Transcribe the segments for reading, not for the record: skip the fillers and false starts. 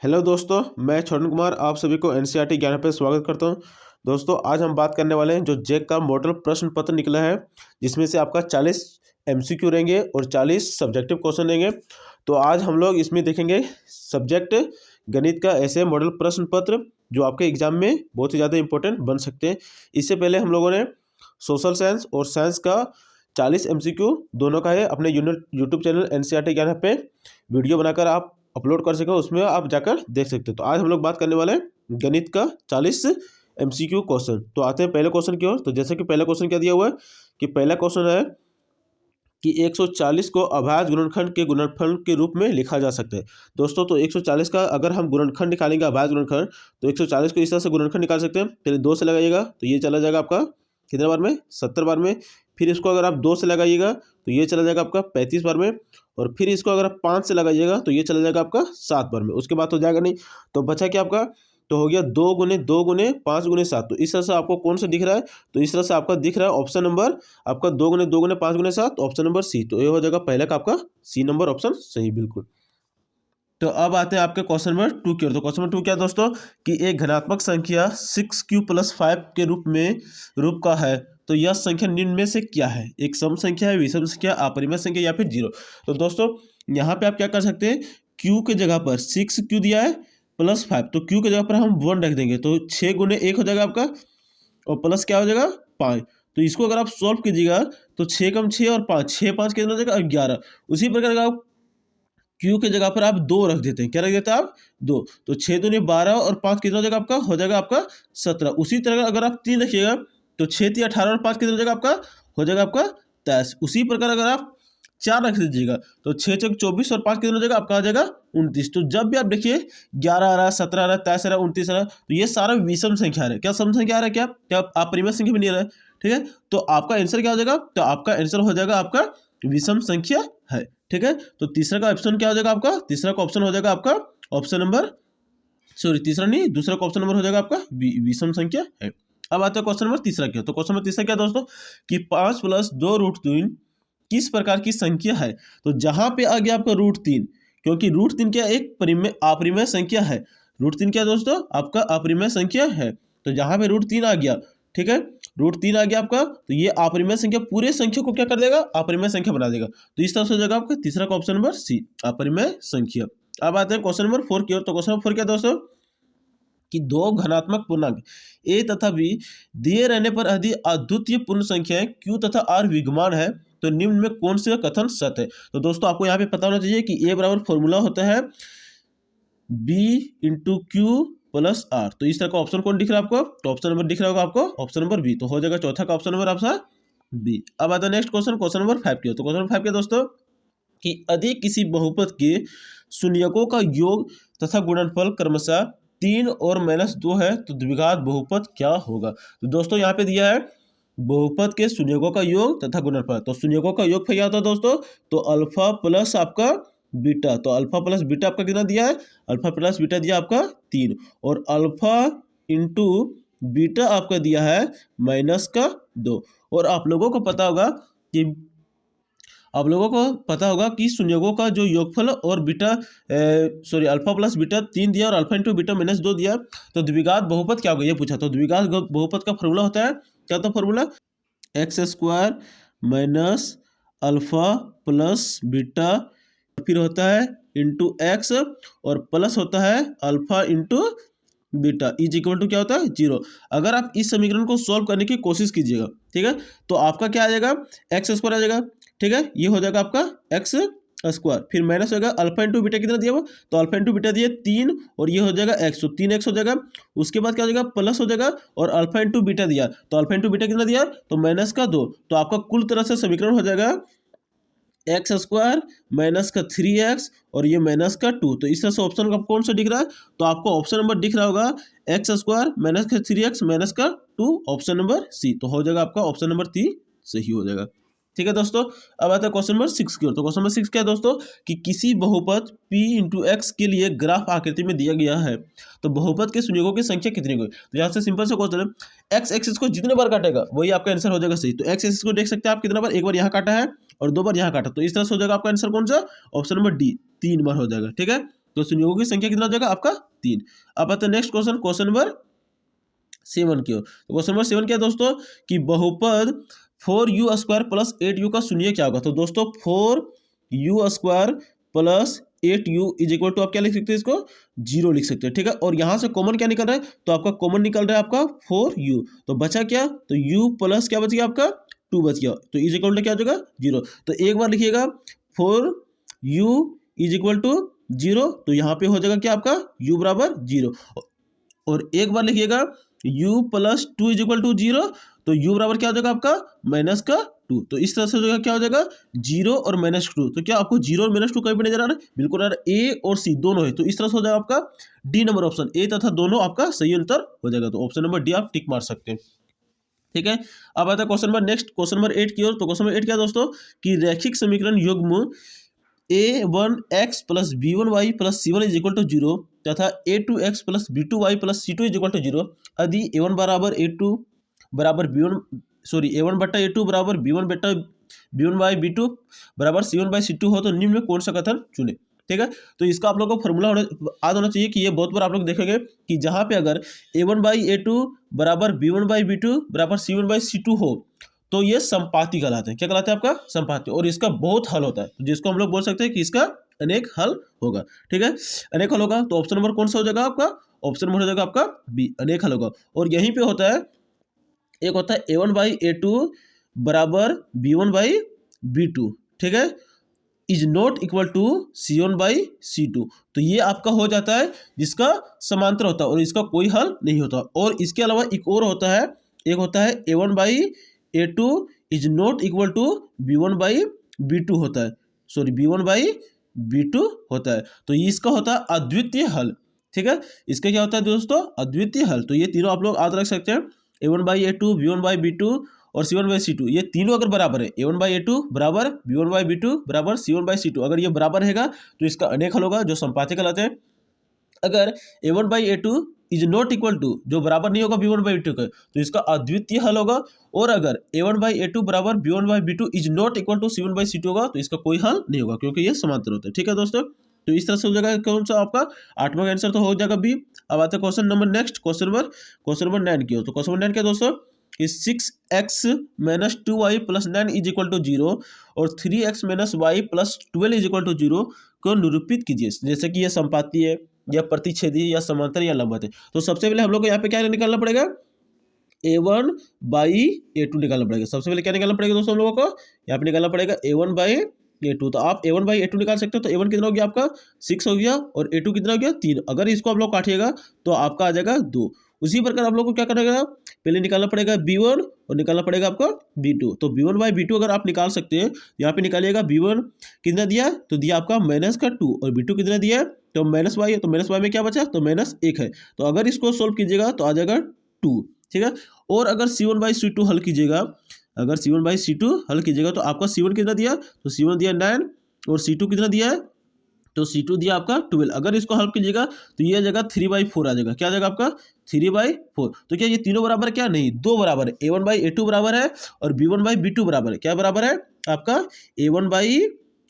Hello दोस्तों, मैं छोटन कुमार आप सभी को एनसीईआरटी ज्ञान पे स्वागत करता हूं। दोस्तों, आज हम बात करने वाले हैं जो जेक का मॉडल प्रश्न पत्र निकला है, जिसमें से आपका 40 एमसीक्यू रहेंगे और 40 सब्जेक्टिव क्वेश्चन रहेंगे। तो आज हम लोग इसमें देखेंगे सब्जेक्ट गणित का ऐसे मॉडल प्रश्न पत्र जो आपके एग्जाम में बहुत ही ज़्यादा इंपॉर्टेंट बन सकते हैं। इससे पहले हम लोगों ने सोशल साइंस और साइंस का 40 एमसीक्यू दोनों का है अपने यूट्यूब चैनल एनसीईआरटी ज्ञान पे वीडियो बनाकर आप अपलोड कर सके, उसमें आप जाकर देख सकते हो। तो आज हम लोग बात करने वाले हैं गणित का 40 एमसीक्यू क्वेश्चन। तो आते हैं पहले क्वेश्चन की ओर। तो जैसे कि पहला क्वेश्चन क्या दिया हुआ है कि पहला क्वेश्चन है कि 140 को अभाज्य गुणनखंड के गुणनफल के रूप में लिखा जा सकता है। दोस्तों, तो 140 का अगर हम गुणनखंड निकालेंगे, अभाज्य गुणनखंड, तो 140 को इस तरह से गुणनखंड निकाल सकते हैं। पहले 2 से लगाइएगा तो ये चला जाएगा आपका कितने बार में, 70 बार में। फिर इसको अगर आप 2 से लगाइएगा तो ये चला जाएगा आपका 35 बार में। और फिर इसको अगर आप 5 से लगाइएगा तो ये चला जाएगा आपका 7 बार में। उसके बाद तो जाएगा नहीं, तो बचा क्या आपका, तो हो गया 2 गुने 2 गुने 5 गुने 7। तो इस तरह से आपको कौन सा दिख रहा है, तो इस तरह से आपका दिख रहा है ऑप्शन नंबर आपका 2 गुने 2 गुने 5 गुने 7, ऑप्शन नंबर सी। तो ये हो जाएगा पहले का आपका सी नंबर ऑप्शन सही बिल्कुल। तो अब आते हैं आपके क्वेश्चन नंबर 2 की ओर। तो क्वेश्चन नंबर 2 क्या है दोस्तों कि एक धनात्मक संख्या 6q + 5 के रूप का है, तो यह संख्या निम्न में से क्या है। एक सम संख्या है, विषम संख्या, अपरिमेय संख्या या फिर जीरो। तो दोस्तों यहाँ पे आप क्या कर सकते हैं, q के जगह पर 6q दिया है + 5, तो q के जगह पर हम 1 रख देंगे, तो 6 गुने 1 हो जाएगा आपका, और प्लस क्या हो जाएगा 5। तो इसको अगर आप सॉल्व कीजिएगा तो 6 कम 6 और 5, 6 5 कितना हो जाएगा 11। उसी प्रकार अगर आप क्यू के जगह पर आप 2 रख देते हैं, क्या रख देते हैं आप 2, तो 6 दूनी 12 और 5 कितना हो जाएगा आपका, हो जाएगा आपका 17। उसी तरह अगर आप 3 रखिएगा तो 6 3 18 और 5 कितना हो जाएगा आपका, हो जाएगा आपका 23। उसी प्रकार अगर आप 4 रख दीजिएगा तो 6 चौक 24 और 5 कितना हो जाएगा आपका, आ जाएगा 29। तो जब भी आप देखिए 11 आ रहा है, 17 आ रहा है, 23 आ रहा है, 29 आ रहा है, तो ये सारा विषम संख्या आ रहा है। क्या सम संख्या आ रहा है, क्या आप परिमेय संख्या भी नहीं आ रहा है, ठीक है। तो आपका आंसर क्या हो जाएगा, तो आपका आंसर हो जाएगा आपका विषम संख्या है, ठीक है। तो तीसरा का ऑप्शन क्या हो जाएगा आपका, तीसरा का ऑप्शन हो जाएगा आपका ऑप्शन नंबर, सॉरी तीसरा नहीं, दूसरा का ऑप्शन नंबर हो जाएगा आपका विषम संख्या है। अब आता है क्वेश्चन नंबर तीसरा क्या, तो क्वेश्चन नंबर तीसरा क्या दोस्तों कि 5 + 2√3 किस प्रकार की संख्या है। तो जहां पे आ गया आपका √3, क्योंकि √3 क्या एक अपरिमेय संख्या है। √3 क्या दोस्तों आपका अपरिमेय संख्या है। तो जहां पे √3 आ गया, ठीक है, √3 आ गया आपका, तो ये अपरिमेय संख्या पूरे संख्या को क्या कर देगा, अपरिमेय संख्या बना देगा। तो इस तरह से हो जाएगा आपका तीसरा का ऑप्शन नंबर सी, अपरिमेय संख्या। अब आते हैं क्वेश्चन नंबर 4 की ओर। तो क्वेश्चन नंबर 4 क्या दोस्तों कि 2 धनात्मक पूर्णांक a तथा b दिए रहने पर यदि अद्वितीय पूर्ण संख्याएं q तथा r विद्यमान है तो निम्न में कौन से कथन सत्य है। तो दोस्तों आपको यहाँ पे पता होना चाहिए कि a बराबर फॉर्मूला होता है b × q + r। तो इस तरह का ऑप्शन कौन दिख रहा है आपको, तो ऑप्शन नंबर दिख रहा होगा आपको ऑप्शन नंबर बी। तो हो जाएगा चौथा का ऑप्शन नंबर आपका बी। अब आता है नेक्स्ट क्वेश्चन, क्वेश्चन नंबर 5 की। तो क्वेश्चन नंबर 5 क्या दोस्तों कि यदि किसी बहुपद के शून्यकों का योग तथा गुणनफल क्रमशः 3 और -2 है तो द्विघात बहुपद क्या होगा। तो दोस्तों यहाँ पे दिया है बहुपद के शून्यकों का योग तथा गुणनफल। तो शून्यकों का योग क्या होता है दोस्तों, तो अल्फा प्लस आपका बीटा। तो अल्फा प्लस बीटा आपका कितना दिया है, अल्फा प्लस बीटा दिया आपका 3, और अल्फा इंटू बीटा आपका दिया है -2। और आप लोगों को पता होगा कि शून्यकों का जो योगफल और बीटा अल्फा प्लस बीटा 3 दिया और अल्फा इंटू बीटा -2 दिया, तो द्विघात बहुपद क्या होगा ये पूछा। तो द्विघात बहुपद का फॉर्मूला होता है, क्या होता है formula, x² - alpha plus beta, फिर होता है इंटू x, और प्लस होता है alpha into beta is equal to क्या होता है 0। अगर आप इस समीकरण को सॉल्व करने की कोशिश कीजिएगा, ठीक है, तो आपका क्या आ जाएगा x² आ जाएगा, ठीक है, ये हो जाएगा आपका x², फिर माइनस होगा अल्फा इंटू बीटा कितना दिया हुआ, तो अल्फा इंटू बीटा दिया 3, और ये हो जाएगा x, तो 3x हो जाएगा। उसके बाद क्या हो जाएगा प्लस हो जाएगा, और अल्फा इंटू बीटा दिया, तो अल्फा इंटू बीटा कितना दिया, तो -2। तो आपका कुल तरह से समीकरण हो जाएगा x² - 3x और ये -2। तो इस तरह से ऑप्शन का कौन सा दिख रहा है, तो आपको ऑप्शन नंबर दिख रहा होगा x² - 3x -2, ऑप्शन नंबर सी। तो हो जाएगा आपका ऑप्शन नंबर 3 सही हो जाएगा, ठीक है दोस्तों। अब आता है क्वेश्चन नंबर 6 की ओर। तो क्वेश्चन नंबर 6 क्या है दोस्तों कि किसी बहुपद p × x के लिए ग्राफ आकृति में दिया गया है, तो बहुपद के शून्यकों की संख्या कितनी होगी। तो यहाँ से सिंपल से क्वेश्चन है, x एक्सिस को जितने बार काटेगा वही आपका आंसर हो जाएगा सही। तो x एक्सिस को देख सकते हैं आप कितना बार, एक बार यहाँ काटा है और 2 बार यहाँ काटा, तो इस तरह से हो जाएगा आपका आंसर कौन सा, ऑप्शन नंबर डी, 3 बार हो जाएगा, ठीक है। तो संयोगों की संख्या कितना हो जाएगा आपका 3। अब आता है नेक्स्ट क्वेश्चन, क्वेश्चन नंबर 7 की ओर। तो क्वेश्चन नंबर 7 क्या है दोस्तों कि बहुपद 4u² प्लस 8u का शून्य क्या होगा। तो दोस्तों 4u² plus 8u is equal to आप क्या लिख सकते हैं, इसको 0 लिख सकते हैं, ठीक है। और यहाँ से कॉमन क्या निकल रहा है, तो आपका कॉमन निकल रहा है आपका 4u, तो बचा क्या, तो u प्लस क्या बच गया आपका 2 बच गया, तो इज इक्वल टू क्या हो जाएगा 0। तो एक बार लिखिएगा 4u इज इक्वल टू 0, तो यहाँ पे हो जाएगा क्या आपका u बराबर 0। और एक बार लिखिएगा u plus 2 is equal to 0, तो u बराबर क्या हो जाएगा आपका -2। तो इस तरह से हो जाएगा क्या हो जाएगा 0 और -2। तो क्या आपको 0 और -2 कहीं पे नजर आ रहा है, बिल्कुल आ रहा है, ए और सी दोनों है। तो इस तरह से हो जाएगा आपका डी नंबर ऑप्शन, ए तथा दोनों आपका सही उत्तर हो जाएगा। तो ऑप्शन नंबर डी आप टिक मार सकते हैं, ठीक है। अब आता है question number next, question number 8 की ओर। तो क्वेश्चन नंबर 8 क्या है दोस्तों कि रैखिक समीकरण युग्म a1x plus b1y plus c1 is equal to 0 तथा a2x plus b2y plus c2 is equal to 0 यदि a1 बराबर a2 बराबर b1 a1 बट्टा a2 बराबर b1 बट्टा b1 बाई b2 बराबर c1 बाई c2 हो तो निम्न में कौन सा कथन चुने, ठीक है। तो इसका आप लोगों को फॉर्मूला याद होना चाहिए कि ये बहुत बार आप लोग देखेंगे कि जहाँ पे अगर a1 बाई a2 बराबर b1 बाई b2 बराबर c1 बाई c2 हो तो ये संपाती कहलाते हैं। क्या कहलाते हैं आपका संपाती, और इसका बहुत हल होता है, जिसको हम लोग बोल सकते हैं कि इसका अनेक हल होगा, ठीक है। अनेक हल होगा तो ऑप्शन नंबर कौन सा हो जाएगा आपका, ऑप्शन नंबर हो जाएगा आपका बी, अनेक हल होगा। और यहीं पे होता है, एक होता है a1 बाई a2 बराबर b1 बाई b2, ठीक है, is not equal to c1 by c2। तो ये आपका हो जाता है जिसका समांतर होता है और इसका कोई हल नहीं होता। और इसके अलावा एक और होता है, एक होता है a1 by a2 is not equal to b1 by b2 होता है, b1 बाई b2 होता है। तो ये इसका होता है अद्वितीय हल, ठीक है। इसका क्या होता है दोस्तों अद्वितीय हल। तो ये तीनों आप लोग याद रख सकते हैं, a1 by a2 b1 by b2 और c1 बाई c2, ये तीनों अगर बराबर है, a1 बाई a2 बराबर b1 बाई b2 बराबर c1 बाई c2, अगर ये बराबर रहेगा तो इसका अनेक हल होगा जो संपाती कहलाते हैं। अगर a1 by a2 is not equal to, जो बराबर नहीं होगा b1 बाई b2 का, तो इसका अद्वितीय हल होगा। और अगर a1 बाई a2 बराबर b1 by b2 is not equal to c1 by c2 होगा तो इसका कोई हल नहीं होगा, क्योंकि ये समांतर होता है, ठीक है दोस्तों। तो इस तरह से हो जाएगा कौन सा आपका 8वां का आंसर तो हो जाएगा बी। अब आता है question number next, question number 9 की हो। तो क्वेश्चन नंबर 9 क्या दोस्तों कि 6x minus 2y plus 9 is equal to 0 और 3x minus y plus 12 is equal to 0 को निरूपित कीजिए। जैसे कि ये संपाती है या प्रतिच्छेदी या समांतर या लंबवत है। तो सबसे पहले हम लोग को यहाँ पे क्या निकालना पड़ेगा, a1 बाई a2 निकालना पड़ेगा। सबसे पहले क्या निकालना पड़ेगा दोस्तों हम लोगों को, यहाँ पे निकालना पड़ेगा a1 बाई a2। तो आप a1 बाई a2 निकाल सकते हो। तो a1 कितना हो गया आपका 6 हो गया और a2 कितना हो गया 3। अगर इसको आप लोग काटिएगा तो आपका आ जाएगा 2। उसी प्रकार आप लोग को क्या करेगा, पहले निकालना पड़ेगा b1 और निकालना पड़ेगा आपका b2। तो b1 बाई b2 अगर आप निकाल सकते हैं, यहाँ पे निकालिएगा b1 कितना दिया, तो दिया आपका -2 और b2 कितना दिया है तो -y है, तो -y में क्या बचा तो -1 है। तो अगर इसको सोल्व कीजिएगा तो आ जाएगा 2, ठीक है। और अगर c1 बाई c2 हल कीजिएगा, अगर c1 बाई c2 हल कीजिएगा तो आपका c1 कितना दिया, तो c1 दिया 9 और c2 कितना दिया है, तो c2 दिया आपका 12। अगर इसको हल कीजिएगा तो ये आ जाएगा 3/4 आ जाएगा। क्या आ जाएगा आपका 3/4। तो क्या ये तीनों बराबर है, क्या नहीं, दो बराबर है। a1 बाई a2 बराबर है और b1 बाई b2 बराबर है। क्या बराबर है आपका a1 बाई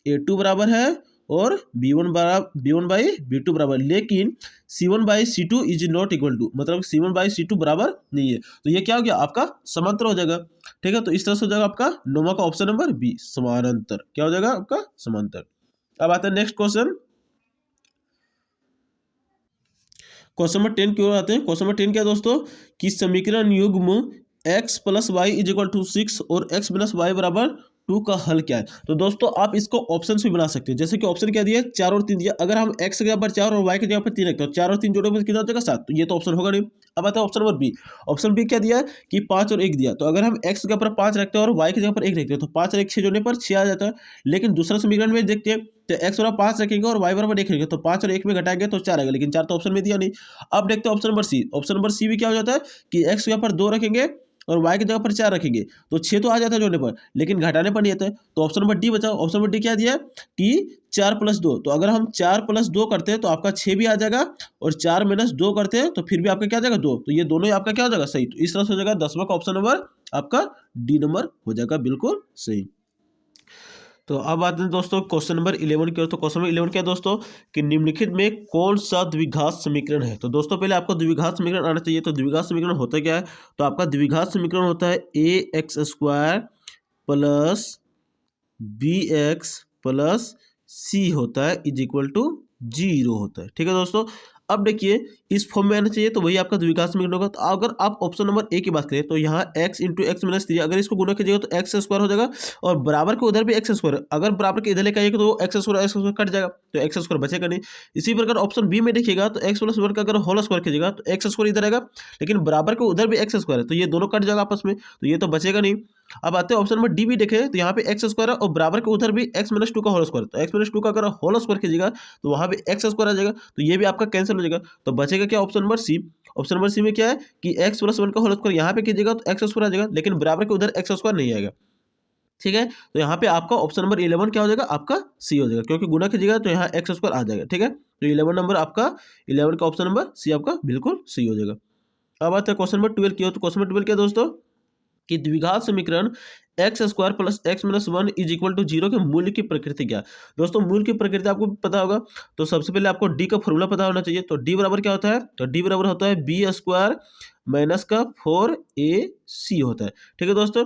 a2 बराबर है और b1 बाई b2 बराबर, लेकिन c1 by c2 is not equal to, मतलब c1 बाई c2 बराबर नहीं है। तो ये क्या हो गया आपका समांतर हो जाएगा, ठीक है। तो इस तरह से हो जाएगा आपका 9वां का ऑप्शन नंबर बी, समानांतर। क्या हो जाएगा आपका समांतर। अब आता है नेक्स्ट क्वेश्चन, क्वेश्चन नंबर 10 की ओर आते हैं। क्वेश्चन नंबर 10 क्या है दोस्तों कि समीकरण युग्म x plus y is equal to 6 और x माइनस वाई बराबर 2 का हल क्या है। तो दोस्तों आप इसको ऑप्शन भी बना सकते हैं। जैसे कि ऑप्शन क्या दिया 4 और 3 दिया, अगर हम x की जगह पर 4 और y की जगह पर 3 रखते हैं, 4 और 3 जोड़े पर कितना हो जाएगा 7, तो ये तो ऑप्शन होगा नहीं। अब आता है option number B. Option B क्या दिया कि 5 और 1 दिया, तो अगर हम x की जगह पर 5 रखते हैं और y की जगह पर 1 रखते हैं तो 5 और 1 6 जोड़ने पर 6 आ जाता है। लेकिन दूसरा समीकरण में देखते हैं तो x बराबर 5 रखेंगे और y बराबर 1 रखेंगे तो 5 और 1 में घटाएंगे तो 4 आएगा, लेकिन 4 तो ऑप्शन में दिया नहीं। अब देखते हैं option number C. Option number C भी क्या हो जाता है कि x की जगह पर 2 रखेंगे और y की जगह पर 4 रखेंगे तो 6 तो आ जाता है जोड़ने पर, लेकिन घटाने पर नहीं आता है। तो ऑप्शन नंबर डी बचा। ऑप्शन नंबर डी क्या दिया कि 4 + 2, तो अगर हम 4 + 2 करते हैं तो आपका 6 भी आ जाएगा और 4 - 2 करते हैं तो फिर भी आपका क्या आ जाएगा 2। तो ये दोनों ही आपका क्या हो जाएगा सही। तो इस तरह से हो जाएगा 10वां का ऑप्शन नंबर आपका डी नंबर हो जाएगा बिल्कुल सही। तो अब आते हैं दोस्तों क्वेश्चन नंबर 11 की ओर। तो क्वेश्चन नंबर 11 क्या है दोस्तों कि निम्नलिखित में कौन सा द्विघात समीकरण है। तो दोस्तों पहले आपको द्विघात समीकरण आना चाहिए। तो द्विघात समीकरण होता क्या है, तो आपका द्विघात समीकरण होता है ax² plus bx plus c होता है इज इक्वल टू 0 होता है। ठीक है दोस्तों, अब देखिए इस फॉर्म में आना चाहिए, तो वही आपका द्विघात समीकरण होगा। तो अगर आप ऑप्शन नंबर ए की बात करें तो यहाँ x इंटू एक्स माइनस 3, अगर इसको गुना कीजिएगा तो एक्स स्क्वायर हो जाएगा, और बराबर के उधर भी एक्स स्क्वायर, अगर बराबर के इधर लेकर आइएगा तो एक्स स्क्वायर कट जाएगा, तो एक्स स्क्वायर बचेगा नहीं। इसी प्रकार ऑप्शन बी में देखिएगा तो एक्स प्लस वन का अगर होल स्क्वायर कीजिएगा तो एक्स स्क्वायर इधर आएगा, लेकिन बराबर के उधर भी एक्स स्क्वायर है, तो ये दोनों कट जाएगा आपस में, तो ये तो बचेगा नहीं। अब आते हैं ऑप्शन नंबर डी भी देखें, तो यहाँ पे एक्स स्क्वायर है और बराबर के उधर भी एक्स माइनस 2 का होल स्क्वायर, तो एक्स माइनस 2 का अगर होल स्क्वायर कीजिएगा तो वहाँ भी एक्स स्क्वायर आ जाएगा, तो ये भी आपका कैंसिल हो जाएगा। तो बचेगा क्या, option number C. Option number C में क्या है कि एक्स प्लस वन का होल स्क्वायर यहाँ पे कीजिएगा तो एक्स स्क्वायर आ जाएगा, लेकिन बराबर के उधर एक्स स्क्वायर नहीं आएगा। ठीक है, तो यहाँ पे आपका ऑप्शन नंबर 11 क्या हो जाएगा, आपका सी हो जाएगा, क्योंकि गुना कीजिएगा तो यहाँ एक्स स्क्वायर आ जाएगा। ठीक है, तो 11 नंबर आपका 11 का ऑप्शन नंबर सी आपका बिल्कुल सही हो जाएगा। अब आता है क्वेश्चन नंबर 12 की हो। तो क्वेश्चन नंबर 12 क्या दोस्तों कि द्विघात समीकरण x square plus x minus 1 is equal to 0 के मूल्य की प्रकृति क्या। दोस्तों मूल्य की प्रकृति आपको पता होगा, तो सबसे पहले आपको डी का फॉर्मूला पता होना चाहिए। तो डी बराबर क्या होता है, तो डी बराबर होता है बी स्क्वायर माइनस का 4ac होता है। ठीक है दोस्तों,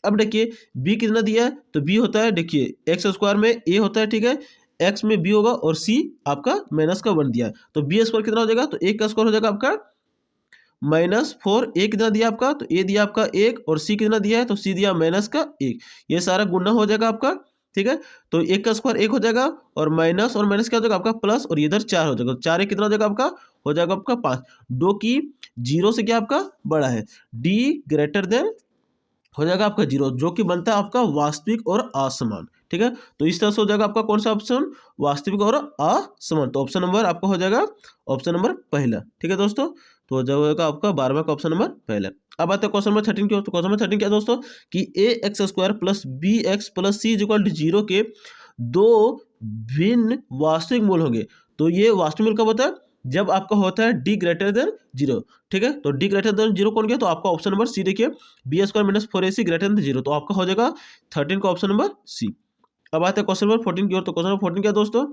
अब देखिए बी कितना दिया है, तो बी होता है, देखिए एक्स स्क्वायर में ए होता है, ठीक है, एक्स में बी होगा और सी आपका माइनस का 1 दिया है, तो बी स्क्वायर कितना हो जाएगा, तो एक का स्क्वायर हो जाएगा आपका -4। ए कितना दिया आपका, तो ए दिया आपका 1, और सी कितना दिया है, तो सी दिया माइनस का 1। ये सारा गुना हो जाएगा आपका। ठीक है, तो 1 का स्क्वायर 1 हो जाएगा, और माइनस क्या हो जाएगा आपका प्लस, और इधर 4 हो जाएगा, 4 1 कितना हो जाएगा आपका, हो जाएगा आपका 5। दो की 0 से क्या आपका बड़ा है, डी ग्रेटर देन हो जाएगा आपका 0, जो कि बनता है आपका वास्तविक और असमान। ठीक है, तो इस तरह से हो जाएगा आपका कौन सा ऑप्शन, वास्तविक और असमान। तो ऑप्शन नंबर आपका हो जाएगा ऑप्शन नंबर पहला। ठीक है दोस्तों, तो हो जाएगा आपका 12वां का ऑप्शन नंबर पहला। अब आते हैं क्वेश्चन नंबर 13 की ओर। तो क्वेश्चन नंबर 13 क्या है दोस्तों कि a x square plus b x plus c equal to 0 के दो भिन्न वास्तविक मूल होंगे। तो ये वास्तविक मूल कब होता है, जब आपका होता है डी ग्रेटर देन 0। ठीक है, तो डी ग्रेटर देन 0 कौन गया, तो आपका ऑप्शन नंबर सी देखिए, B square minus 4ac greater than 0, तो आपका हो जाएगा 13 का ऑप्शन नंबर सी। अब आते हैं क्वेश्चन नंबर 14 की ओर। तो क्वेश्चन नंबर 14 क्या दोस्तों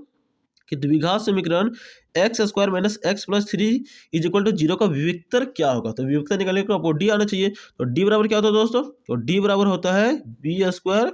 कि द्विघात समीकरण x square minus x plus 3 is equal to 0 का विविक्तर क्या होगा। तो विविक्तर निकालने को आपको डी आना चाहिए। तो डी बराबर क्या होता है दोस्तों, तो डी बराबर होता है बी स्क्वायर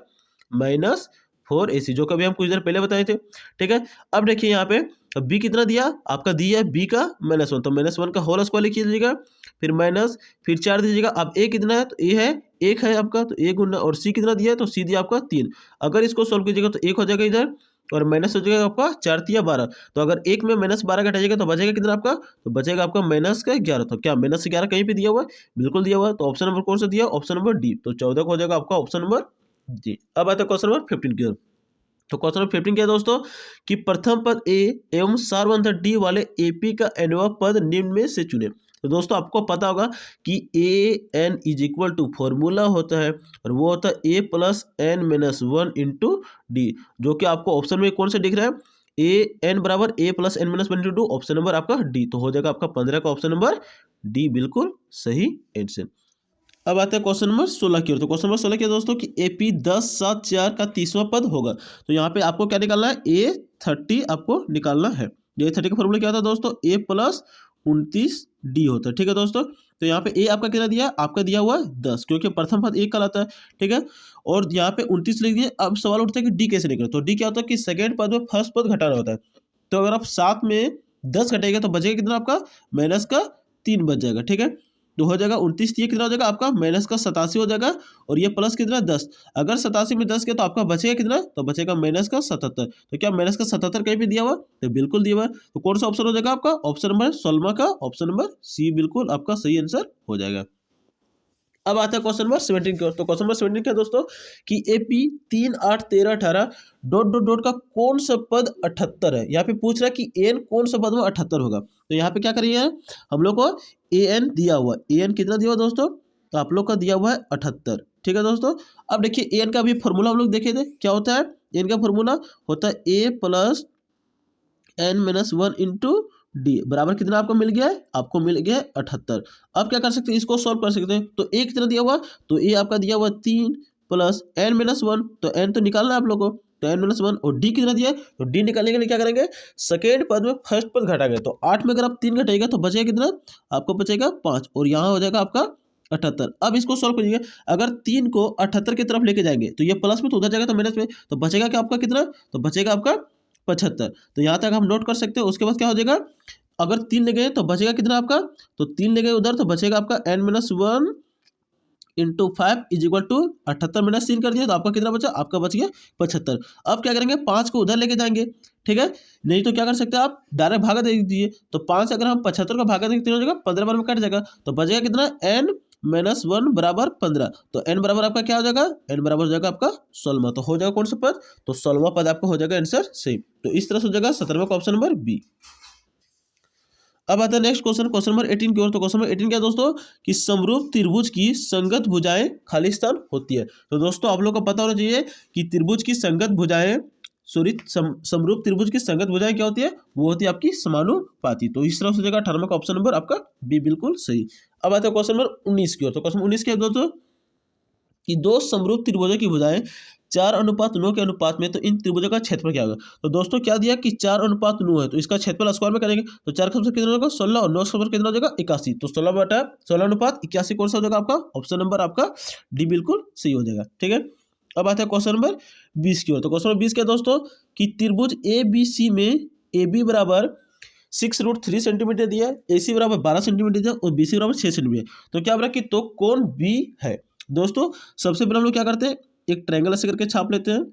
माइनस 4ac, जो कभी हम कुछ देर पहले बताए थे। ठीक है, अब देखिए यहाँ पे बी कितना दिया आपका, दिया है बी का -1, तो -1 का होल स्क्वायर लिख लीजिएगा, फिर माइनस फिर 4 दीजिएगा। अब ए कितना है, तो ए है 1 है आपका, तो 1 गुना, और सी कितना दिया है, तो सी दिया आपका 3। अगर इसको सोल्व कीजिएगा तो 1 हो जाएगा इधर, और माइनस हो जाएगा आपका 4 तिया 12। तो अगर 1 में -12 घटाइएगा तो बचेगा कितना आपका, तो बचेगा आपका -11। तो क्या -11 कहीं पे दिया हुआ है, बिल्कुल दिया हुआ है। तो ऑप्शन नंबर कौन सा दिया, ऑप्शन नंबर डी। तो 14 को हो जाएगा आपका ऑप्शन नंबर डी। अब आता है क्वेश्चन नंबर 15 की ओर। तो क्वेश्चन नंबर 15 क्या है दोस्तों कि प्रथम पद ए एवं सार्वंतर डी वाले एपी का एनवा पद निम्न में से चुने। तो दोस्तों आपको पता होगा कि a n is equal to formula होता है, और वो होता है a plus n minus 1 into d, जो कि आपको ऑप्शन में कौन सा दिख रहा है, ए एन बराबर a plus n minus 1 into 2, option number आपका डी। तो हो जाएगा आपका 15 का ऑप्शन नंबर डी बिल्कुल सही आंसर। अब आता है क्वेश्चन नंबर 16 की ओर। तो क्वेश्चन नंबर 16 क्या है दोस्तों कि एपी 10 7 4 का 30वां पद होगा। तो यहाँ पे आपको क्या निकालना है, A30 आपको निकालना है। A30 का फॉर्मूला क्या होता है दोस्तों, A प्लस 29D होता है। ठीक है दोस्तों, तो यहाँ पे ए आपका कितना दिया है, आपका दिया हुआ है 10, क्योंकि प्रथम पद 1 कहलाता है। ठीक है, और यहाँ पे 29 लिख दिए। अब सवाल उठता है कि डी कैसे निकले। तो डी क्या होता है कि सेकेंड पद में फर्स्ट पद घटाना होता है। तो अगर आप 7 में 10 घटाएगा तो बचेगा कितना आपका, -3 बच जाएगा। ठीक है, तो हो जाएगा 29, ये कितना हो जाएगा आपका -87 हो जाएगा, और ये प्लस कितना 10। अगर 87 में 10 के तो आपका बचेगा कितना, तो बचेगा -77। तो क्या -77 कहीं पे दिया हुआ, तो बिल्कुल दिया हुआ। तो कौन सा ऑप्शन हो जाएगा आपका, ऑप्शन नंबर 16 का ऑप्शन नंबर सी बिल्कुल आपका सही आंसर हो जाएगा। अब आता है क्वेश्चन नंबर 17 की ओर। तो क्वेश्चन नंबर 17 क्या दोस्तों कि एपी 3 8 13 18 डॉट डॉट डॉट का कौन सा पद 78 है। यहाँ पे पूछ रहा है कि एन कौन सा पद में 78 होगा। तो यहाँ पे क्या करिए, हम लोग को ए एन दिया हुआ, ए एन कितना दिया हुआ दोस्तों, तो आप लोग का दिया हुआ है 78। ठीक है दोस्तों, अब देखिए ए एन का भी फॉर्मूला हम लोग देखे थे, क्या होता है, एन का फॉर्मूला होता है a plus n minus 1 into d, बराबर कितना आपको मिल गया है, आपको मिल गया है 78। अब क्या कर सकते हैं, इसको सॉल्व कर सकते हैं। तो ए कितना दिया हुआ, तो ए आपका दिया हुआ 3 प्लस एन माइनस 1, तो एन तो निकालना है आप लोग को। तो n-1 और डी कितना दिया है तो डी निकालने के लिए क्या करेंगे सेकेंड पद में फर्स्ट पद घटाएंगे। तो 8 में अगर आप 3 घटाएगा तो बचेगा कितना आपको बचेगा 5 और यहाँ हो जाएगा आपका 78। अब इसको सॉल्व करिए, अगर 3 को 78 की तरफ लेके जाएंगे तो ये प्लस में तो उधर जाएगा तो माइनस में, तो बचेगा क्या आपका कितना तो बचेगा आपका 75। तो यहाँ तक हम नोट कर सकते हैं। उसके बाद क्या हो जाएगा अगर 3 ले गए तो बचेगा कितना आपका तो 3 ले गए उधर तो बचेगा आपका n-1 into 5 is equal to 78 minus 3 कर दिया तो आपका कितना बचा आपका बच गया 75। अब क्या करेंगे 5 को उधर लेके जाएंगे, ठीक है, नहीं तो क्या कर सकते हैं आप डायरेक्ट भागा दे दीजिए। तो 5 अगर हम 75 का भागा देंगे कितना हो जाएगा 15 बार में कट जाएगा तो बचेगा कितना n-1 बराबर 15। तो n बराबर आपका क्या हो जाएगा n बराबर हो जाएगा आपका 16। तो हो जाएगा कौन सा पद तो 16वां पद आपका हो जाएगा आंसर सही। तो इस तरह से हो जाएगा 17वां का ऑप्शन नंबर बी। अब आता है नेक्स्ट क्वेश्चन नंबर 18 की ओर। तो क्वेश्चन नंबर 18 क्या है दोस्तों कि समरूप त्रिभुज की संगत भुजाएं खाली स्थान होती है। तो दोस्तों आप लोग को पता होना चाहिए कि त्रिभुज की संगत भुजाएं समरूप त्रिभुज की संगत भुजाएं क्या होती है वो होती है आपकी समानुपाती। तो इस तरह से हो जाएगा 18वां का ऑप्शन नंबर आपका बी बिल्कुल सही। अब आता है क्वेश्चन नंबर 19 की ओर। तो क्वेश्चन 19 क्या है दोस्तों कि दो समरूप त्रिभुजों की भुजाएं 4:9 के अनुपात में, तो इन त्रिभुजों का क्षेत्रफल क्या होगा। तो दोस्तों क्या दिया कि 4:9 है तो इसका क्षेत्रफल स्क्वायर में करेंगे तो 4 का कितना होगा 16 और 9 का कितना हो जाएगा 81। तो 16/16:81 कौन सा हो जाएगा आपका ऑप्शन नंबर आपका डी बिल्कुल सही हो जाएगा, ठीक है। अब आता है क्वेश्चन नंबर 20 की ओर। तो क्वेश्चन नंबर 20 क्या दोस्तों कि त्रिभुज ए बी सी में ए बी बराबर 6√3 सेंटीमीटर दिया है, ए सी बराबर 12 सेंटीमीटर दिया और बी सी बराबर 6 सेंटीमीटर। तो क्या बोला कि तो कौन बी है। दोस्तों सबसे पहले हम लोग क्या करते हैं एक ट्रायंगल ऐसे करके छाप लेते हैं,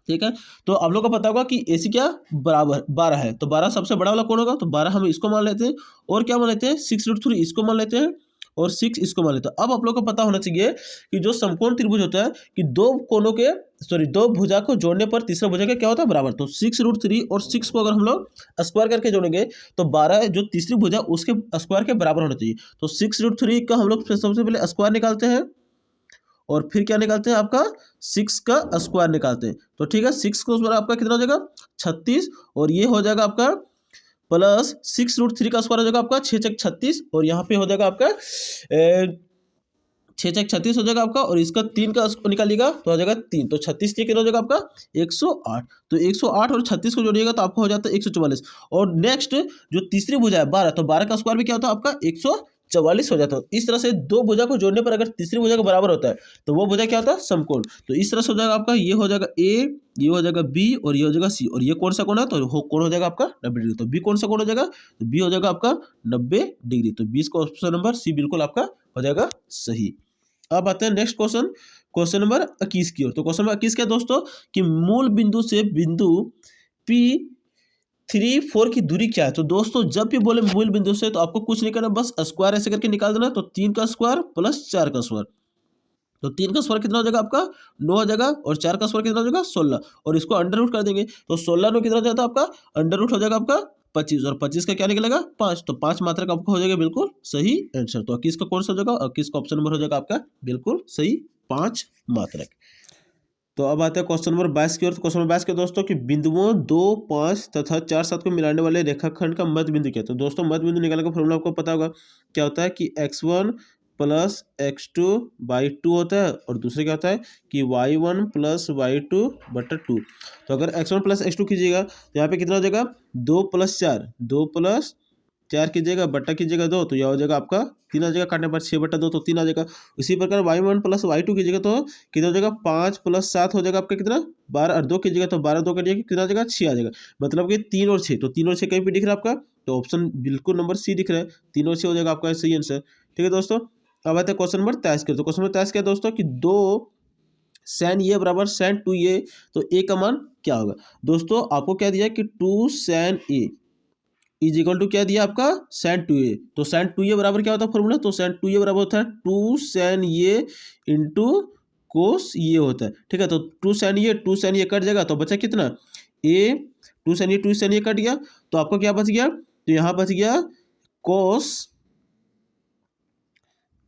ठीक है। तो आप लोग को पता होगा कि एसी क्या बराबर 12 है तो 12 सबसे बड़ा वाला कौन होगा तो 12 हम इसको मान लेते हैं और क्या मान लेते हैं 6√3 इसको मान लेते हैं और 6 इसको मान लेते हैं। अब आप लोग को पता होना चाहिए कि जो समकोण त्रिभुज होता है कि दो भुजा को जोड़ने पर तीसरा भुजा का क्या होता है बराबर। तो 6√3 और 6 को अगर हम लोग स्क्वायर करके जोड़ेंगे तो 12 जो तीसरी भुजा उसके स्क्वायर के बराबर होना चाहिए। तो 6√3 का हम लोग सबसे पहले स्क्वायर निकालते हैं और फिर क्या निकालते हैं आपका 6 का स्क्वायर निकालते हैं। तो ठीक है 6 को स्क्वायर आपका कितना हो जाएगा 36 और ये हो जाएगा आपका प्लस 6√3 का स्क्वायर हो जाएगा आपका 6×36 और यहाँ पे हो जाएगा आपका 6×36 हो जाएगा आपका और इसका 3 का निकालिएगा तो हो जाएगा 3। तो 36 कितना हो जाएगा आपका 108। तो 108 और 36 को जोड़िएगा तो आपका हो जाता है 144। और नेक्स्ट जो तीसरी भुजा है 12 तो 12 का स्क्वायर भी क्या होता है आपका 144 हो जाता है। इस तरह से दो भुजा को जोड़ने पर अगर तीसरी भुजा के बराबर होता है तो वो भुजा क्या होता है समकोण। तो इस तरह से हो जाएगा आपका ये हो जाएगा ए, ये हो जाएगा बी और ये हो जाएगा सी और ये कौन सा कोण है तो कौन हो जाएगा आपका 90 डिग्री। तो बी कौन सा कोण हो जाएगा तो बी हो जाएगा आपका 90 डिग्री। तो 20 का ऑप्शन नंबर सी बिल्कुल आपका हो जाएगा सही। अब आते हैं नेक्स्ट क्वेश्चन नंबर 21 की ओर। तो क्वेश्चन नंबर 21 क्या दोस्तों कि मूल बिंदु से बिंदु P3-4 की दूरी क्या है। तो दोस्तों जब भी बोले मूल बिंदु से तो आपको कुछ नहीं करना बस स्क्वायर ऐसे करके निकाल देना। तो 3 का स्क्वायर प्लस 4 का स्क्वायर तो 3 का स्क्वायर कितना हो जाएगा आपका 9 हो जाएगा और 4 का स्क्वायर कितना हो जाएगा 16 और इसको अंडर रूट कर देंगे तो 16 में कितना हो जाता है आपका अंडर रूट हो जाएगा आपका 25 और 25 का क्या निकलेगा 5। तो 5 मात्रक आपका हो जाएगा बिल्कुल सही आंसर। तो 21 का कौन सा हो जाएगा 21 का ऑप्शन नंबर हो जाएगा आपका बिल्कुल सही 5 मात्रक। तो अब आते हैं क्वेश्चन नंबर 22 की ओर। तो क्वेश्चन नंबर 22 के दोस्तों कि बिंदुओं 2, 5 तथा 4, 7 को मिलाने वाले रेखाखंड का मध्य बिंदु क्या है। तो दोस्तों मध्य बिंदु निकालने का फॉर्मूला आपको पता होगा क्या होता है कि x1 प्लस x2/2 होता है और दूसरे क्या होता है कि y1 प्लस y2/2। तो अगर x1 प्लस x2 कीजिएगा तो यहाँ पे कितना हो जाएगा 2 + 4 कीजिएगा बट्टा कीजिएगा 2 तो यह हो जाएगा आपका 3 आ जाएगा काटने पर 6/2 तो 3 आ जाएगा। इसी प्रकार y1 प्लस y2 कीजिएगा तो कितना हो जाएगा 5 + 7 हो जाएगा आपका कितना 12 और 2 कीजिएगा तो 12 2 करिएगा कितना आ जाएगा 6 आ जाएगा। मतलब कि 3 और 6 तो 3 और 6 कहीं पे दिख रहा है आपका तो ऑप्शन बिल्कुल नंबर सी दिख रहा है 3 और 6 हो जाएगा आपका सही आंसर, ठीक है दोस्तों। अब आते हैं क्वेश्चन नंबर 23 के। तो क्वेश्चन नंबर 23 क्या है दोस्तों कि 2 sin A बराबर sin 2A तो A का मान क्या होगा। दोस्तों आपको क्या दिया है कि 2 sin A is equal to क्या दिया आपका sin 2A। तो sin 2A बराबर क्या होता है फॉर्मूला तो sin 2A बराबर होता है 2 sin A इंटू cos ये होता है, ठीक है। तो 2 sin A कट जाएगा तो बचा कितना A 2 sin A कट गया तो आपको क्या बच गया तो यहाँ बच गया cos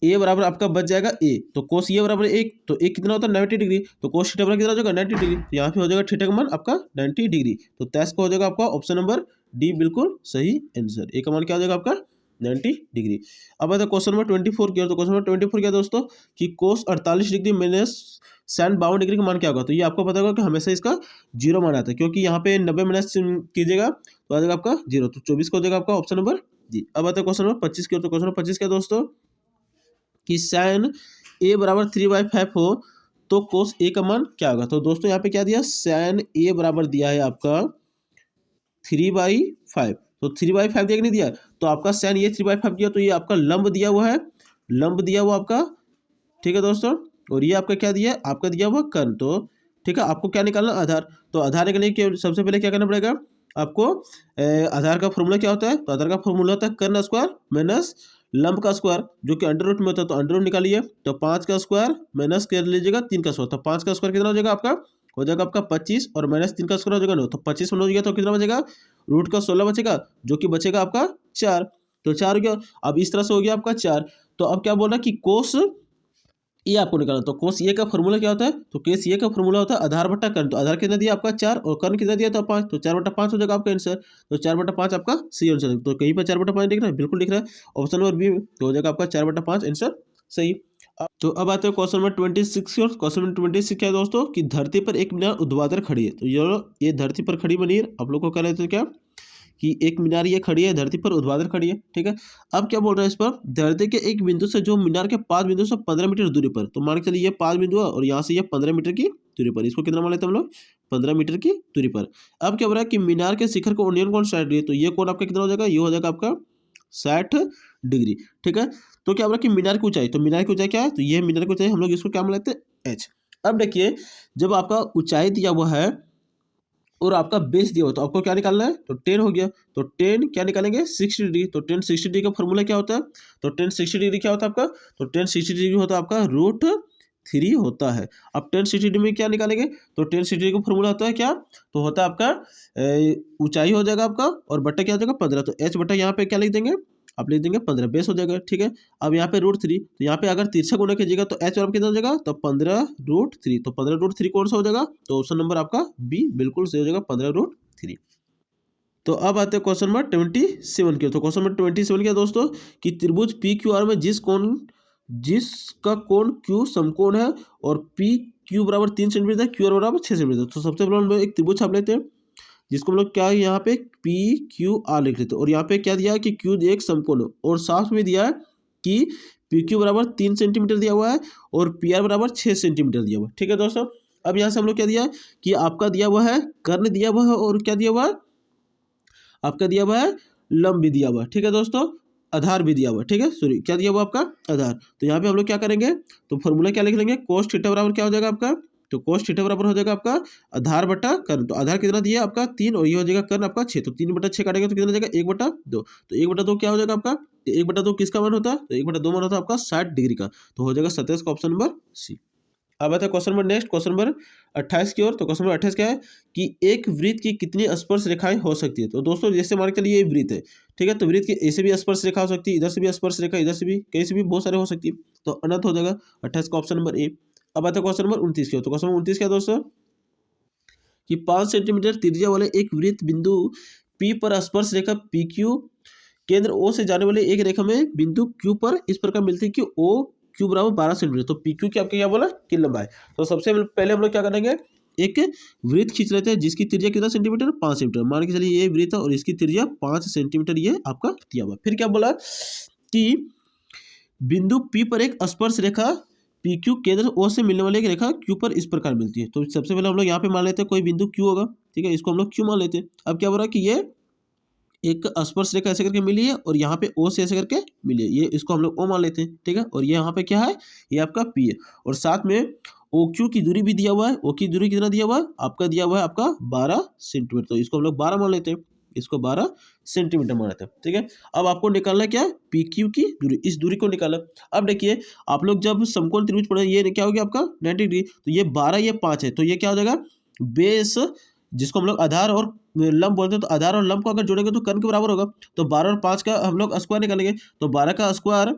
ए बराबर आपका बच जाएगा ए। तो कोस ए बराबर 1 तो ए कितना होता है 90 डिग्री तो कोस थीटा बराबर कितना हो जाएगा 90 डिग्री। तो यहाँ पे हो जाएगा थीटा का मान आपका 90 डिग्री। तो 23 का हो जाएगा आपका ऑप्शन नंबर डी बिल्कुल सही आंसर। ए का मान क्या हो जाएगा आपका 90 डिग्री। अब आता है क्वेश्चन नंबर 24 क्या, तो क्वेश्चन नंबर 24 क्या दोस्तों कि कोस 48 डिग्री माइनस साइन 52 डिग्री का मान क्या होगा। तो ये आपको पता होगा कि हमेशा इसका जीरो मान आता है, क्योंकि यहाँ पे 90 माइनस कीजिएगा तो आ जाएगा आपका जीरो, तो 24 का हो जाएगा आपका ऑप्शन नंबर जी। अब आता है क्वेश्चन नंबर 25 की ओर, तो क्वेश्चन नंबर 25 क्या दोस्तों कि साइन ए बराबर 3/5 हो तो कोस ए का मान क्या होगा। तो दोस्तों यहाँ पे क्या दिया, साइन ए बराबर दिया है आपका 3/5, तो 3/5 दिया कि नहीं दिया, तो आपका साइन ये 3/5 दिया, तो ये आपका लंब दिया हुआ है, लंब दिया हुआ आपका, ठीक है दोस्तों। और ये आपका क्या दिया है, आपका दिया हुआ कर्ण। तो ठीक है, आपको क्या निकालना, आधार। तो आधार निकालने के लिए सबसे पहले क्या करना पड़ेगा आपको, आधार का फॉर्मूला क्या होता है, तो आधार का फॉर्मूला होता है कर्ण स्क्वायर माइनस लंब का स्क्वायर, जो कि अंडर रूट में होता है, तो अंडर रूट निकालिए। तो 5 का स्क्वायर माइनस कर लीजिएगा 3 का स्क्वायर, तो 5 का स्क्वायर कितना हो जाएगा आपका, हो जाएगा आपका 25 और माइनस 3 का स्क्वायर हो जाएगा 9, तो 25 में 9 हो गया तो कितना बचेगा, रूट का 16 बचेगा, जो कि बचेगा आपका 4, तो 4 हो गया। अब इस तरह से हो गया आपका 4। तो अब क्या बोल रहा है कि कोस ये आपको निकालना, तो कोस ये का फॉर्मूला क्या होता है, तो केस ये का फॉर्मूला होता है आधार बट्टा कर्ण। तो आधार कितना दिया आपका 4 और कर्ण कितना दिया था 5, तो 4/5 हो जाएगा आपका आंसर। तो 4/5 आपका सही आंसर। तो कहीं पर 4/5 दिख रहा है, बिल्कुल दिख रहा है, ऑप्शन नंबर बी तो हो जाएगा आपका 4/5 आंसर सही। तो अब आते हैं क्वेश्चन नंबर 26 और क्वेश्चन नंबर 26 क्या है दोस्तों कि धरती पर एक मीनार ऊर्ध्वाधर खड़ी है। तो ये धरती पर खड़ी बनी है, आप लोग को कह रहे थे क्या कि एक मीनार ये खड़ी है धरती पर ऊर्ध्वाधर खड़ी है, ठीक है। अब क्या बोल रहे हैं इस पर, धरती के एक बिंदु से जो मीनार के 5 बिंदु से 15 मीटर दूरी पर, तो मान के चलिए ये 5 बिंदु है और यहाँ से ये 15 मीटर की दूरी पर, इसको कितना मान लेते हैं हम लोग, 15 मीटर की दूरी पर। अब क्या बोल रहा है कि मीनार के शिखर को उन्नयन कोण 60 डिग्री, तो ये कोण आपका कितना हो जाएगा, ये हो जाएगा आपका 60 डिग्री, ठीक है। तो क्या बोल रहा है कि मीनार की ऊंचाई, तो मीनार की ऊंचाई क्या है, तो ये मीनार की ऊंचाई हम लोग इसको क्या मान लेते हैं एच। अब देखिए जब आपका ऊंचाई दिया हुआ है और आपका बेस दिया हो तो आपको क्या निकालना है, तो 10 हो गया, तो 10 क्या निकालेंगे 60 डिग्री, तो 10 60 डिग्री का फॉर्मूला क्या होता है, तो 10 60 डिग्री क्या होता है आपका, तो 10 60 डिग्री होता है आपका √3 होता है। अब 10 60 डिग्री में क्या निकालेंगे, तो 10 60 डिग्री का फॉर्मूला होता है क्या, तो होता है आपका ऊंचाई हो जाएगा आपका और बट्टा क्या हो जाएगा 15, तो एच बट्टा यहाँ पे क्या लिख देंगे, आप लिख देंगे 15, बेस हो जाएगा, ठीक है। अब यहाँ पे √3, तो यहाँ पे अगर तिरछा गुना कीजिएगा तो एच बराबर कितना हो जाएगा, तो 15√3, तो 15√3 कौन सा हो जाएगा, तो ऑप्शन नंबर आपका बी बिल्कुल सही हो जाएगा 15√3। तो अब आते हैं क्वेश्चन नंबर 27 के, तो क्वेश्चन नंबर 27 क्या दोस्तों कि त्रिभुज पी क्यू आर में जिसका कोण क्यू समकोण है और पी क्यू बराबर 3 सेंटीमीटर है, क्यू आर बराबर 6 सेंटीमीटर, तो सबसे पहले हम लोग एक त्रिभुज छाप लेते हैं जिसको हम लोग क्या है यहाँ पे पी क्यू आर लिख लेते हैं, और यहाँ पे क्या दिया है कि क्यू एक समकोण है और साथ में दिया है कि पी क्यू बराबर 3 सेंटीमीटर दिया हुआ है और पी आर बराबर 6 सेंटीमीटर दिया हुआ है, ठीक है दोस्तों। अब यहाँ से हम लोग क्या दिया है कि आपका दिया हुआ है कर्ण दिया हुआ है और क्या दिया हुआ है आपका दिया हुआ है लंब भी दिया हुआ है, ठीक है दोस्तों, आधार भी दिया हुआ है, ठीक है, सॉरी क्या दिया हुआ आपका आधार। तो यहाँ पे हम लोग क्या करेंगे, तो फॉर्मूला क्या लिख लेंगे, कोस थीटा बराबर क्या हो जाएगा आपका, तो कोस थीटा बराबर हो जाएगा आपका आधार बटा कर्ण। तो आधार कितना दिया आपका 3 और ये हो जाएगा कर्ण आपका 6, तो 3/6 काटेंगे तो कितना हो जाएगा 1/2, तो 1/2 क्या हो जाएगा आपका, 1/2 किसका मान होता है, तो 1/2 मान होता है आपका 60 डिग्री का, तो हो जाएगा 27 का ऑप्शन नंबर सी। अब आता है question number next, question number 28 की ओर, तो क्वेश्चन नंबर 28 क्या है कि एक वृत्त की कितनी स्पर्श रेखाएं हो सकती है। तो दोस्तों जैसे मान के चलिए ये वृत्त है, ठीक है, तो वृत्त की ऐसे भी स्पर्श रेखा हो सकती है, इधर से भी स्पर्श रेखा, इधर से भी, कहीं से भी बहुत सारे हो सकती है, तो अनंत हो जाएगा 28 का ऑप्शन नंबर ए। अब आता है क्वेश्चन नंबर 29 की ओर, तो क्वेश्चन नंबर 29 क्या दोस्तों कि 5 सेंटीमीटर त्रिज्या वाले एक वृत्त बिंदु पी पर स्पर्श रेखा पी क्यू केंद्र ओ से जाने वाले एक रेखा में बिंदु क्यू पर इस प्रकार मिलती है कि ओ क्यू बराबर 12 सेंटीमीटर, तो पी क्यू की आपके क्या बोला कि लंबाई। तो सबसे पहले हम लोग क्या करेंगे, एक वृत्त खींच लेते हैं जिसकी त्रिज्या कितना सेंटीमीटर 5 सेंटीमीटर, मान के चलिए ये वृत्त है और इसकी त्रिज्या 5 सेंटीमीटर ये आपका दिया हुआ। फिर क्या बोला कि बिंदु पी पर एक स्पर्श रेखा पी क्यू केंद्र ओ से मिलने वाली एक रेखा क्यू पर इस प्रकार मिलती है। तो सबसे पहले हम लोग यहाँ पे मान लेते हैं कोई बिंदु क्यू होगा, ठीक है, इसको हम लोग क्यू मान लेते हैं। अब क्या बोल रहा है कि ये एक स्पर्श रेखा ऐसे करके मिली है और यहाँ पे ओ से ऐसे करके मिली है, ये इसको हम लोग ओ मान लेते हैं, ठीक है, और ये यहाँ पे क्या है, ये आपका पी है और साथ में ओ क्यू की दूरी भी दिया हुआ है, ओ की दूरी कितना दिया हुआ है आपका, दिया हुआ है आपका 12 सेंटीमीटर, तो इसको हम लोग 12 मान लेते हैं, इसको 12 सेंटीमीटर मान लेते हैं, ठीक है। अब आपको निकालना क्या है पी क्यू की दूरी, इस दूरी को निकालना। अब देखिए आप लोग जब समकोण त्रिभुज पढ़े ये क्या हो गया आपका 90 डिग्री, तो ये 12 ये 5 है, तो ये क्या हो जाएगा बेस, जिसको हम लोग आधार और लंब बोलते हैं, तो आधार और लंब को अगर जोड़ेंगे तो कर्ण के बराबर होगा, तो 12 और 5 का हम लोग स्क्वायर निकालेंगे, तो 12 का स्क्वायर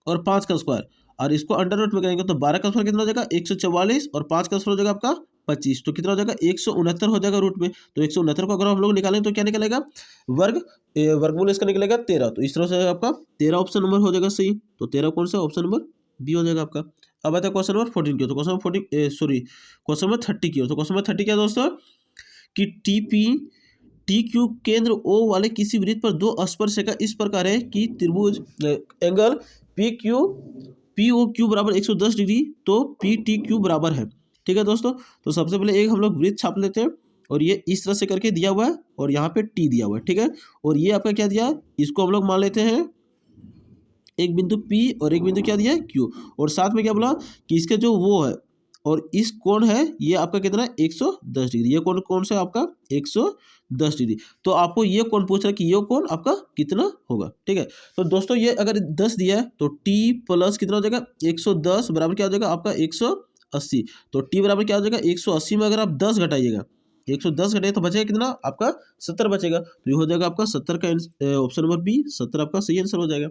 और 5 का स्क्वायर और इसको अंडर रूट में करेंगे तो 12 का स्क्वायर कितना हो जाएगा 144 और 5 का स्क्वायर हो जाएगा आपका 25, तो कितना हो जाएगा 169 हो जाएगा रूट में। तो 169 को अगर हम लोग निकालें तो क्या निकलेगा, वर्गमूल इसका निकलेगा 13। तो इस तरह से आपका 13 ऑप्शन नंबर हो जाएगा सही। तो 13 कौन सा, ऑप्शन नंबर बी हो जाएगा आपका। अब आता है क्वेश्चन नंबर 14 की ओर। तो question number 14 sorry question number 30 की ओर। तो क्वेश्चन नंबर 30 क्या है दोस्तों कि टी क्यू केंद्र ओ वाले किसी वृत्त पर दो स्पर्शरेखा इस प्रकार है कि त्रिभुज एंगल पी ओ क्यू बराबर 110 डिग्री, तो पी टी क्यू बराबर है। ठीक है दोस्तों, तो सबसे पहले एक हम लोग वृत्त छाप लेते हैं और ये इस तरह से करके दिया हुआ है और यहाँ पे टी दिया हुआ है। ठीक है, और ये आपका क्या दिया है, इसको हम लोग मान लेते हैं एक बिंदु P और एक बिंदु क्या दिया है Q, और साथ में क्या बोला कि इसके जो वो है और इस कोण है ये आपका कितना है 110 डिग्री। ये कोण कौन सा आपका 110 डिग्री। तो आपको ये कोण पूछ रहा है कि ये कोण आपका कितना होगा। ठीक है, तो दोस्तों ये अगर 10 दिया है तो T प्लस कितना हो जाएगा 110 बराबर क्या हो जाएगा आपका 180। तो T बराबर क्या हो जाएगा 180 में अगर आप 10 घटाइएगा 110 घटाइए तो बचेगा कितना आपका 70 बचेगा। तो ये हो जाएगा आपका 70 का ऑप्शन नंबर बी 70 आपका सही आंसर हो जाएगा।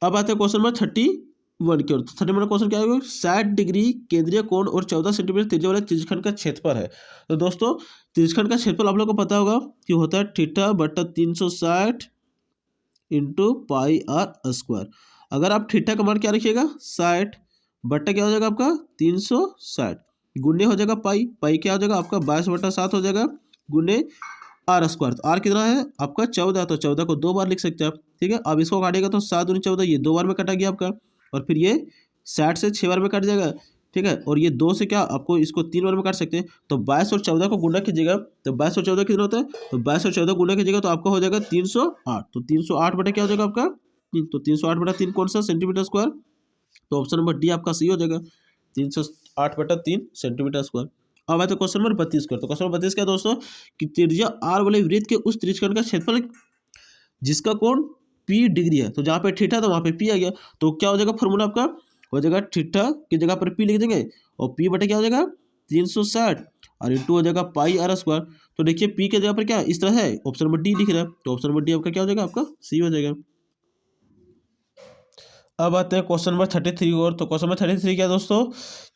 अब आते हैं क्वेश्चन नंबर 31 की ओर। 31 क्वेश्चन क्या होगा, 60 डिग्री केंद्रीय कोण और 14 सेंटीमीटर त्रिज्या वाले त्रिज्यखंड का क्षेत्रफल है। तो दोस्तों त्रिज्यखंड का क्षेत्रफल आप लोगों को पता होगा कि होता है थीटा बटा 360 इंटू पाई आर स्क्वायर। अगर आप थीटा का मान क्या रखिएगा 60 बट्टा क्या हो जाएगा आपका 360 गुने हो जाएगा पाई क्या हो जाएगा आपका 22/7 हो जाएगा गुने आर स्क्वायर। तो आर कितना है आपका 14, तो 14 को 2 बार लिख सकते हैं आप। ठीक है, अब इसको काटिएगा तो 7 दूनी 14, ये 2 बार में कटा गया आपका, और फिर ये 60 से 6 बार में कट जाएगा। ठीक है, और ये 2 से क्या आपको इसको 3 बार में काट सकते हैं। तो 22 और 14 को गुना कीजिएगा तो 22 और 14 कितना होता है, तो 22 और 14 गुना कीजिएगा तो आपका हो जाएगा 308। तो 308 बटा क्या हो जाएगा आपका, तो 308 बटा 3 कौन सा सेंटीमीटर स्क्वायर। तो ऑप्शन नंबर डी आपका सही हो जाएगा 308 बटा 3 सेंटीमीटर स्क्वायर। अब आए तो क्वेश्चन नंबर 32 कर। तो क्वेश्चन नंबर 32 क्या दोस्तों कि त्रिज्या आर वाले वृत्त के उस त्रिज्यखंड का क्षेत्रफल जिसका कोण P डिग्री है। तो जहाँ पे थीटा था वहाँ पे P आ गया, तो क्या हो जाएगा फॉर्मूला आपका हो जाएगा थीटा की जगह पर P लिख देंगे और P बटे क्या हो जाएगा 360 और इंटू हो जाएगा पाई आर स्क्वायर। तो देखिए P के जगह पर क्या इस तरह है, ऑप्शन नंबर डी लिख रहा है, तो ऑप्शन नंबर डी आपका क्या हो जाएगा आपका सी हो जाएगा। अब आते हैं क्वेश्चन नंबर 33 और। तो क्वेश्चन नंबर 33 क्या है दोस्तों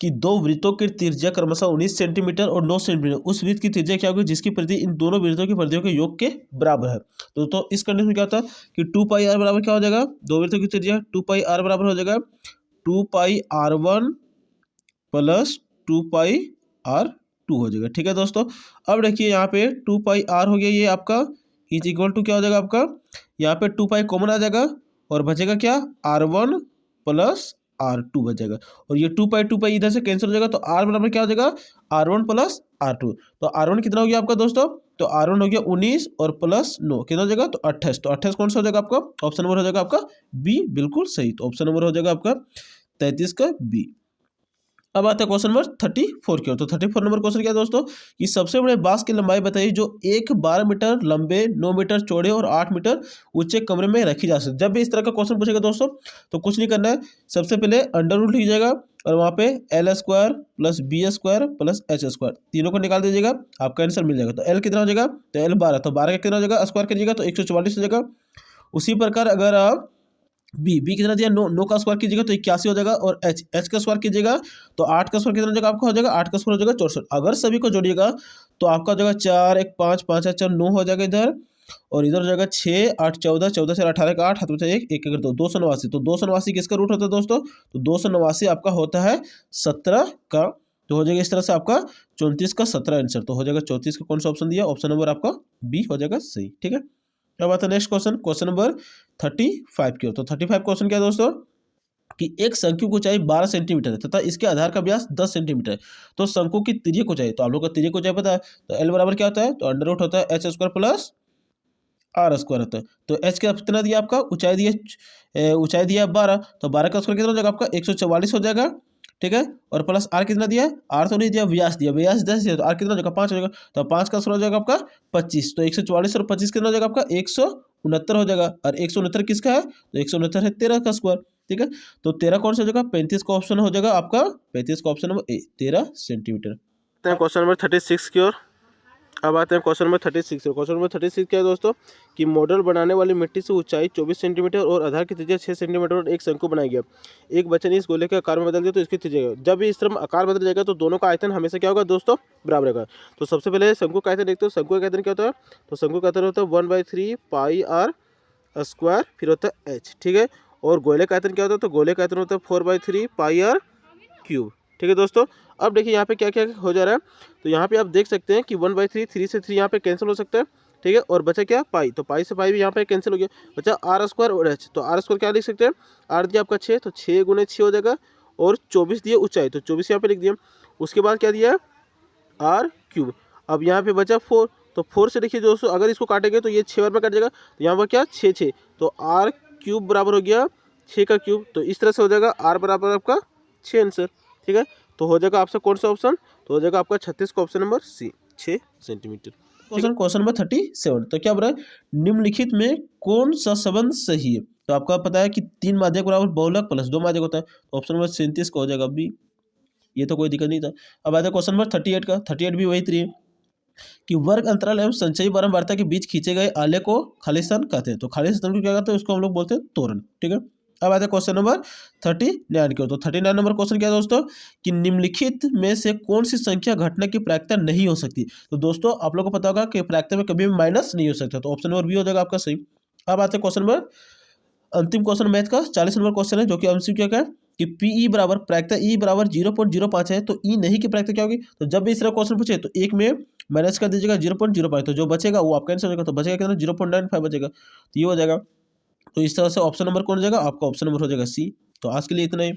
कि दो वृत्तों की त्रिज्या क्रमशः 19 सेंटीमीटर और 9 सेंटीमीटर, उस वृत्त की त्रिज्या क्या होगी जिसकी परिधि इन दोनों वृत्तों की परिधियों के योग के बराबर है। तो इस कंडीशन में क्या होता है कि 2 पाई आर बराबर क्या हो जाएगा, दो वृत्तों की त्रिज्या 2 पाई आर बराबर हो जाएगा 2 पाई R1 प्लस 2 पाई R2 हो जाएगा। ठीक है दोस्तों, अब देखिए यहाँ पे 2 पाई आर हो गया, ये आपका इज इक्वल टू क्या हो जाएगा आपका, यहाँ पे 2 पाई कॉमन आ जाएगा और बचेगा क्या R1 प्लस R2 बचेगा, और ये 2 पाई इधर से कैंसिल हो जाएगा। तो R बराबर क्या हो जाएगा R1 प्लस R2। तो R1 कितना हो गया आपका दोस्तों, तो R1 हो गया 19 और प्लस 9 कितना हो जाएगा तो 28। तो 28 कौन सा हो जाएगा आपका, ऑप्शन नंबर हो जाएगा आपका बी बिल्कुल सही। तो ऑप्शन नंबर हो जाएगा आपका 33 का बी। अब आता है क्वेश्चन नंबर 34 की ओर। तो 34 नंबर क्वेश्चन क्या है दोस्तों कि सबसे बड़े बांस की लंबाई बताइए जो एक 12 मीटर लंबे 9 मीटर चौड़े और 8 मीटर ऊंचे कमरे में रखी जा सकती है। जब भी इस तरह का क्वेश्चन पूछेगा दोस्तों तो कुछ नहीं करना है, सबसे पहले अंडर रूट लिख जाएगा और वहाँ पे L square plus B square plus H square तीनों को निकाल दीजिएगा, आपका आंसर मिल जाएगा। तो एल कितना हो जाएगा, तो एल 12, तो 12 का कितना हो जाएगा स्क्वायर कीजिएगा तो 144 हो जाएगा। उसी प्रकार अगर आप बी कितना दिया 9 का स्क्वायर कीजिएगा तो 81 हो जाएगा, और एच का स्क्वायर कीजिएगा तो 8 का स्क्वायर कितना हो जाएगा आपका हो जाएगा 8 का स्क्वायर हो जाएगा 64। अगर सभी को जोड़िएगा तो आपका हो जाएगा 4 1 5 5 4 9 हो जाएगा इधर, और इधर हो जाएगा 6 8 14 14 से 18 का 8 हाथ बचा 1 1 कर 289। तो 289 किसका रूट होता है दोस्तों, तो 289 आपका होता है 17 का। तो हो जाएगा इस तरह से आपका 34 का 17 आंसर। तो हो जाएगा 34 का कौन सा ऑप्शन दिया, ऑप्शन नंबर आपका बी हो जाएगा सही। ठीक है, अब आता है नेक्स्ट क्वेश्चन, क्वेश्चन नंबर 35 की ओर। तो 35 क्वेश्चन क्या है दोस्तों कि एक शंकु की ऊंचाई 12 सेंटीमीटर है तथा इसके आधार का व्यास 10 सेंटीमीटर है। तो शंकु की तिर्यक ऊंचाई, तो आप लोग का तिर्यक ऊंचाई पता है, तो एल बराबर क्या होता है, तो अंडर रूट होता है H square plus R square होता है। तो एच का कितना दिया आपका ऊंचाई दिया 12, तो 12 का स्क्वायर कितना हो जाएगा आपका 144 हो जाएगा। ठीक है, और प्लस आर कितना दिया, आर तो नहीं दिया, व्यास 10 दिया, तो आर कितना हो जाएगा 5 हो जाएगा। तो 5 का स्क्वायर हो जाएगा आपका 25, तो 144 और 25 कितना हो जाएगा आपका 169 हो जाएगा। और 169 किसका है, तो 169 है 13 का स्क्वायर। ठीक है, तो 13 कौन सा हो जाएगा 35 का ऑप्शन हो जाएगा आपका 35 का option number A 13 centimetre. Question number 36 की ओर। अब आते हैं क्वेश्चन नंबर 36 से। क्वेश्चन नंबर 36 क्या है दोस्तों कि मॉडल बनाने वाली मिट्टी से ऊंचाई 24 सेंटीमीटर और आधार की त्रिज्या 6 सेंटीमीटर और एक शंकु बनाया गया। एक बच्चे ने इस गोले के आकार में बदल दिया तो इसकी त्रिज्या, जब भी इस तरह आकार बदल जाएगा तो दोनों का आयतन हमेशा क्या होगा दोस्तों, बराबर होगा। तो सबसे पहले शंकु का आयतन देखते हो। शंकु का आयतन क्या होता है, तो शंकु का आयतन होता है 1/3 पाई आर स्क्वायर, फिर होता है एच, ठीक है। और गोले का आयतन क्या होता है, तो गोले का आयतन होता है 4/3 पाई आर क्यूब, ठीक है दोस्तों। अब देखिए यहाँ पे क्या क्या हो जा रहा है, तो यहाँ पे आप देख सकते हैं कि 1/3, 3 से 3 यहाँ पे कैंसिल हो सकता है, ठीक है। और बचा क्या, पाई, तो पाई से पाई भी यहाँ पे कैंसिल हो गया, बचा आर स्क्वायर और एच। तो आर स्क्वायर क्या लिख सकते हैं, आर दिया आपका 6, तो 6 गुने 6 हो जाएगा, और 24 दिए ऊंचाई, तो 24 यहाँ पे लिख दिया। उसके बाद क्या दिया, आर क्यूब। अब यहाँ पे बचा 4, तो 4 से देखिए दोस्तों अगर इसको काटेंगे तो ये 6 बार में कट जाएगा, तो यहाँ पर क्या 6 6, तो आर क्यूब बराबर हो गया 6 का क्यूब। तो इस तरह से हो जाएगा आर बराबर आपका 6 आंसर, ठीक है। तो हो जाएगा आपसे कौन सा ऑप्शन, तो हो जाएगा आपका 36 का option number C, 6 centimetre. Question number 37, तो क्या बोल रहा है, निम्नलिखित में कौन सा संबंध सही है। तो आपका पता है कि 3 माध्यक बराबर बहुलक प्लस 2 माध्यक होता है, तो ऑप्शन नंबर 37 का हो जाएगा बी, ये तो कोई दिक्कत नहीं था। अब आता है क्वेश्चन नंबर 38 का। 38 भी वही 3 है कि वर्ग अंतराल एवं संचयी बारंबारता के बीच खींचे गए आले को खाली स्थान कहते हैं। तो खाली स्थान को क्या कहते हैं, उसको हम लोग बोलते हैं तोरण, ठीक है। अब आता है क्वेश्चन नंबर 39 की। तो 39 नंबर क्वेश्चन क्या है दोस्तों कि निम्नलिखित में से कौन सी संख्या घटना की प्रायिकता नहीं हो सकती। तो दोस्तों आप लोगों को पता होगा कि प्रायिकता में कभी भी माइनस नहीं हो सकता, तो ऑप्शन नंबर बी हो जाएगा आपका सही। अब आते हैं क्वेश्चन नंबर, अंतिम क्वेश्चन मैथ का 40 नंबर क्वेश्चन है, जो कि एमसीक्यू का है कि पीई बराबर प्रायिकता ई बराबर 0.05 है, तो ई नहीं की प्रायिकता क्या होगी। तो जब भी इस तरह क्वेश्चन पूछे तो एक में माइनस कर दीजिएगा 0.05, तो जो बचेगा वो आपका आंसर हो जाएगा। तो बचेगा कितना, 0.95 बचेगा, तो ये हो जाएगा। तो इस तरह से ऑप्शन नंबर कौन हो जाएगा, आपका ऑप्शन नंबर हो जाएगा सी। तो आज के लिए इतना ही।